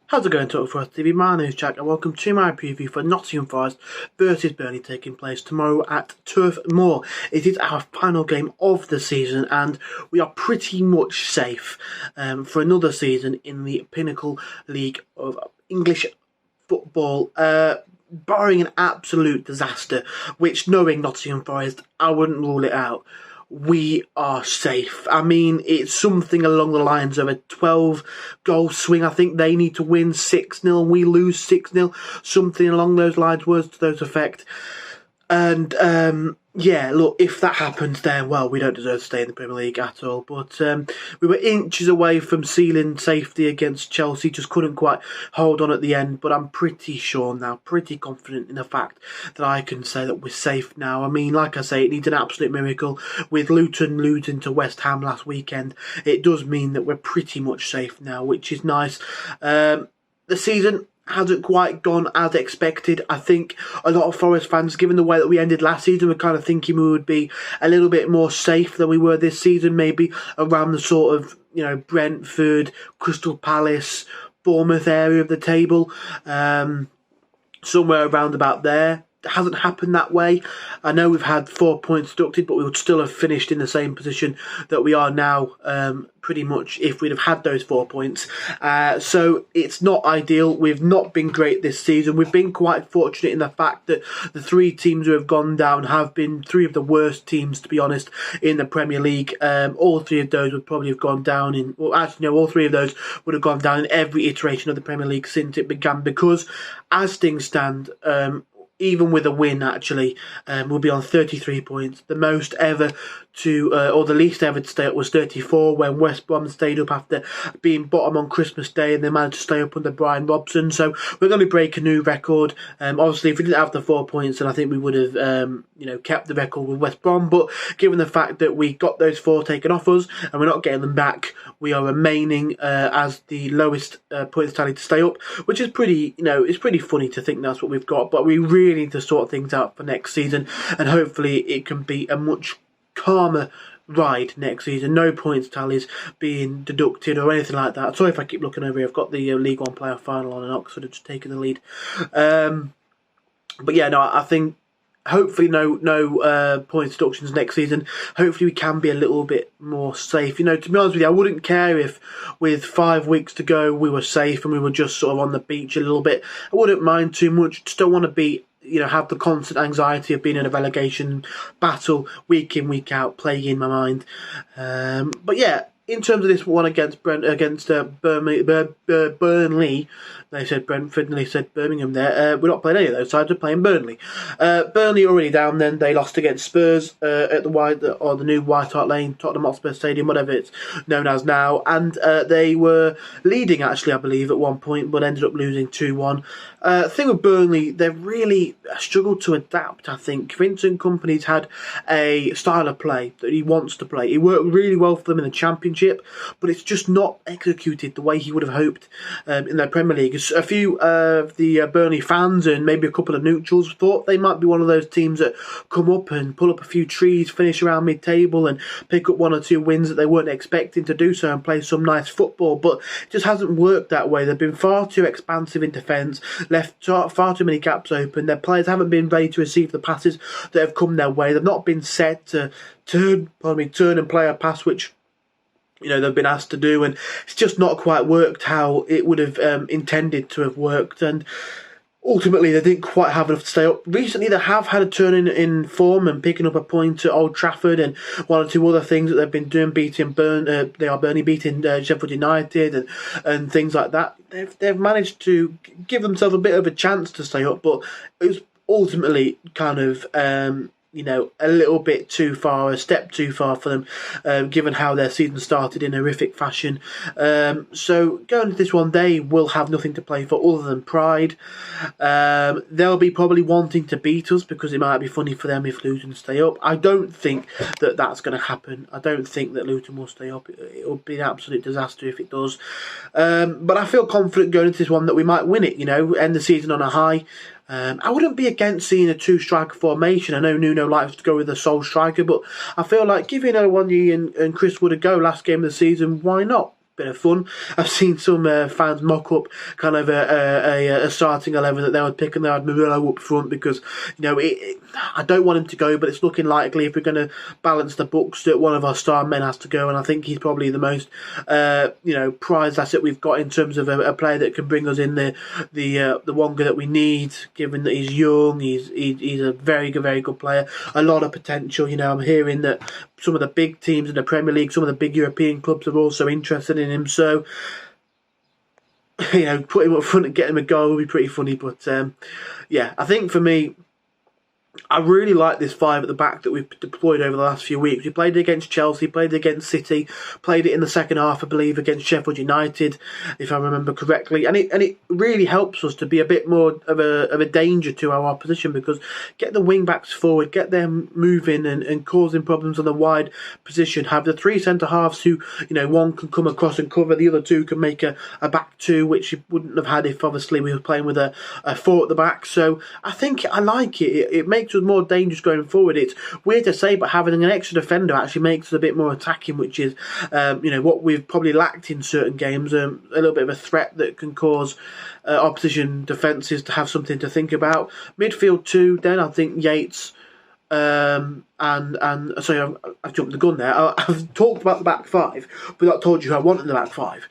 How's it going, Total Forest TV? My name is Jack and welcome to my preview for Nottingham Forest versus Burnley, taking place tomorrow at Turf Moor. It is our final game of the season and we are pretty much safe for another season in the pinnacle league of English football. Barring an absolute disaster, which, knowing Nottingham Forest, I wouldn't rule it out. We are safe. I mean, it's something along the lines of a 12-goal swing. I think they need to win 6-0 and we lose 6-0. Something along those lines, words to those effect. And, yeah, look, if that happens, then, well, we don't deserve to stay in the Premier League at all. But we were inches away from sealing safety against Chelsea, just couldn't quite hold on at the end. But I'm pretty sure now, pretty confident in the fact that I can say that we're safe now. I mean, like I say, it needs an absolute miracle. With Luton losing to West Ham last weekend, it does mean that we're pretty much safe now, which is nice. The season hasn't quite gone as expected. I think a lot of Forest fans, given the way that we ended last season, were kind of thinking we would be a little bit more safe than we were this season, maybe around the sort of, Brentford, Crystal Palace, Bournemouth area of the table, somewhere around about there. It hasn't happened that way. I know we've had 4 points deducted, but we would still have finished in the same position that we are now, pretty much, if we'd have had those 4 points. So it's not ideal. We've not been great this season. We've been quite fortunate in the fact that the three teams who have gone down have been three of the worst teams, to be honest, in the Premier League. All three of those would probably have gone down in, well, actually, no, all three of those would have gone down in every iteration of the Premier League since it began, because as things stand, even with a win, actually, we'll be on 33 points. The most ever or the least ever to stay up was 34, when West Brom stayed up after being bottom on Christmas Day, and they managed to stay up under Brian Robson. So we're going to break a new record. Obviously, if we didn't have the 4 points, then I think we would have, kept the record with West Brom. But given the fact that we got those 4 taken off us, and we're not getting them back, we are remaining as the lowest points tally to stay up, which is pretty, it's pretty funny to think that's what we've got. But we really need to sort things out for next season, and hopefully it can be a much calmer ride next season. No points tallies being deducted or anything like that. Sorry if I keep looking over here. I've got the League One playoff final on and Oxford have just taken the lead. But yeah, no, I think hopefully no points deductions next season. Hopefully we can be a little bit more safe. To be honest with you, I wouldn't care if with 5 weeks to go we were safe and we were just sort of on the beach a little bit. I wouldn't mind too much. Just don't want to be, have the constant anxiety of being in a relegation battle week in, week out, plaguing my mind. But yeah, in terms of this one against Burnley, they said Brentford and they said Birmingham there. We're not playing any of those sides, we're playing Burnley. Burnley already down then. They lost against Spurs at the new White Hart Lane, Tottenham Hotspur Stadium, whatever it's known as now. And they were leading, actually, I believe, at one point, but ended up losing 2-1. Thing with Burnley, they've really struggled to adapt, I think. Vincent Kompany's had a style of play that he wants to play. It worked really well for them in the Championship, but it's just not executed the way he would have hoped in the Premier League. A few of the Burnley fans and maybe a couple of neutrals thought they might be one of those teams that come up and pull up a few trees, finish around mid-table and pick up 1 or 2 wins that they weren't expecting to do so and play some nice football, but it just hasn't worked that way. They've been far too expansive in defence, left far too many gaps open. Their players haven't been ready to receive the passes that have come their way. They've not been set to turn and play a pass which they've been asked to do, and it's just not quite worked how it would have intended to have worked, and ultimately they didn't quite have enough to stay up. Recently they have had a turn in form and picking up a point at Old Trafford and 1 or 2 other things that they've been doing, beating Burnley beating Sheffield United and things like that. They've managed to give themselves a bit of a chance to stay up, but it was ultimately kind of a little bit too far, a step too far for them, given how their season started in horrific fashion. So going to this one, they will have nothing to play for other than pride. They'll be probably wanting to beat us because it might be funny for them if Luton stay up. I don't think that that's going to happen. I don't think that Luton will stay up. It will be an absolute disaster if it does. But I feel confident going into this one that we might win it, end the season on a high. I wouldn't be against seeing a 2-striker formation. I know Nuno likes to go with a sole striker, but I feel like giving Owonyi and Chris Wood a go last game of the season, why not? bit of fun. I've seen some fans mock up kind of a starting 11 that they would pick, and they had Murillo up front because, I don't want him to go, but it's looking likely if we're going to balance the books that one of our star men has to go, and I think he's probably the most prized asset we've got in terms of a player that can bring us in the Wonga that we need, given that he's young, he's a very good player, a lot of potential. I'm hearing that some of the big teams in the Premier League, some of the big European clubs are also interested in him, so put him up front and get him a goal would be pretty funny. But I think for me, I really like this five at the back that we've deployed over the last few weeks. We played it against Chelsea, played it against City, played it in the second half, I believe, against Sheffield United, if I remember correctly. And it really helps us to be a bit more of a danger to our opposition, because get the wing backs forward, get them moving and causing problems on the wide position. Have the three centre halves who, one can come across and cover, the other two can make a back two, which you wouldn't have had if obviously we were playing with a four at the back. So I think I like it. It makes us more dangerous going forward. It's weird to say, but having an extra defender actually makes us a bit more attacking, which is what we've probably lacked in certain games, a little bit of a threat that can cause opposition defences to have something to think about. Midfield two, then I think Yates and sorry, I've jumped the gun there. I've talked about the back five, but not told you who I want in the back five.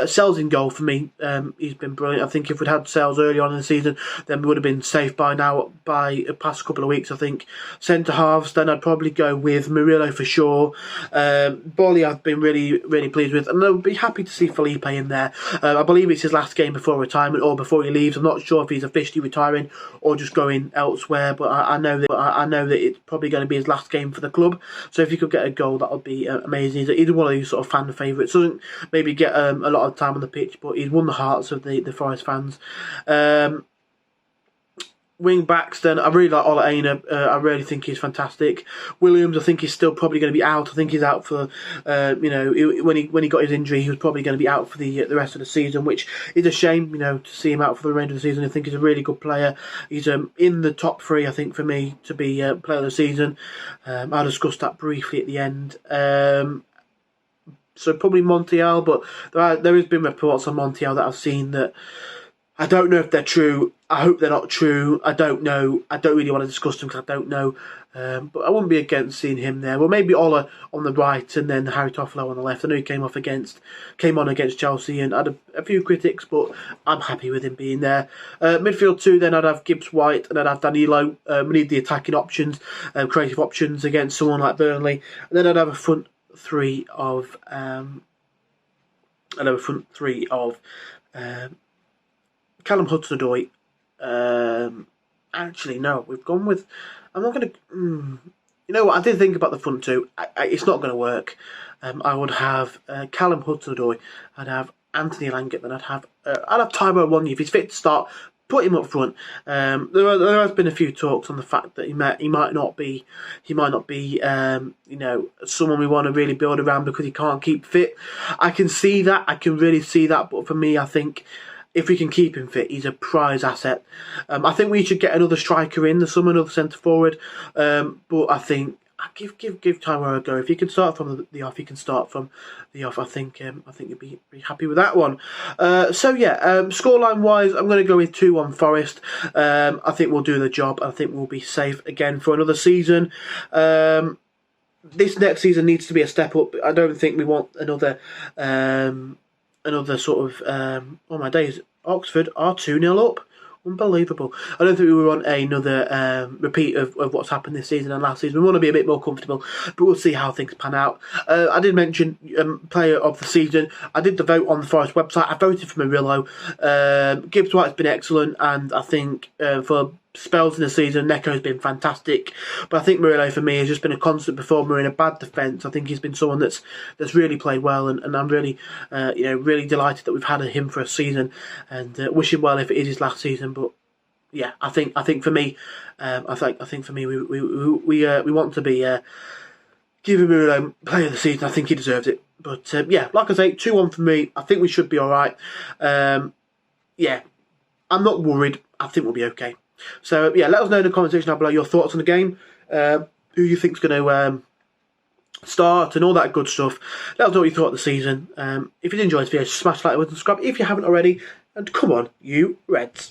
Sells in goal for me. He's been brilliant. I think if we'd had Sells early on in the season, then we would have been safe by now, by the past couple of weeks, I think. Centre halves, then I'd probably go with Murillo for sure. Bolly I've been really pleased with, and I'd be happy to see Felipe in there. I believe it's his last game before retirement or before he leaves. I'm not sure if he's officially retiring or just going elsewhere, but I know that it's probably going to be his last game for the club. So if he could get a goal, that would be amazing. He's one of these sort of fan favourites. Doesn't maybe get a lot of time on the pitch, but he's won the hearts of the Forest fans. Wing backs, then I really like Ola Aina. I really think he's fantastic. Williams, I think he's still probably going to be out. I think he's out for when he got his injury, he was probably going to be out for the rest of the season, which is a shame. To see him out for the remainder of the season. I think he's a really good player. He's in the top three, I think, for me to be player of the season. I discussed that briefly at the end. So probably Montiel, but there has been reports on Montiel that I've seen that I don't know if they're true. I hope they're not true. I don't know. I don't really want to discuss them because I don't know. But I wouldn't be against seeing him there. Well, maybe Ola on the right and then Harry Toffolo on the left. I know he came on against Chelsea and had a few critics, but I'm happy with him being there. Midfield two, then I'd have Gibbs White and I'd have Danilo. We need the attacking options, creative options against someone like Burnley. And then I'd have a front three of Callum Hudson-Odoi. Actually, no, we've gone with. I'm not going to. You know what? I did think about the front two. It's not going to work. I would have Callum Hudson-Odoi. I'd have Anthony Langett. Then I'd have Tyrone Wonyi. If he's fit to start, put him up front. There has been a few talks on the fact that he might not be someone we want to really build around because he can't keep fit. I can see that. I can really see that. But for me, I think if we can keep him fit, he's a prize asset. I think we should get another striker in the summer, another centre forward. But I think give Tyrone a go. If he can start from the off, he can start from the off. I think you'd be happy with that one. Scoreline wise, I'm going to go with 2-1 Forest. I think we'll do the job. I think we'll be safe again for another season. This next season needs to be a step up. I don't think we want another sort of oh my days, Oxford are 2-0 up. Unbelievable. I don't think we want another repeat of what's happened this season and last season. We want to be a bit more comfortable, but we'll see how things pan out. I did mention player of the season. I did the vote on the Forest website. I voted for Murillo. Gibbs White's been excellent, and I think for spells in the season, Neco's been fantastic. But I think Murillo for me has just been a constant performer in a bad defence. I think he's been someone that's really played well, and I'm really really delighted that we've had him for a season, and wish him well if it is his last season. But yeah, I think for me, I think for me we want to be giving Murillo player of the season. I think he deserves it. But like I say, 2-1 for me. I think we should be all right. I'm not worried. I think we'll be okay. So let us know in the comment section down below your thoughts on the game. Who you think's going to start and all that good stuff. Let us know what you thought of the season. If you did enjoy this video, smash the like button, subscribe if you haven't already, and come on, you Reds.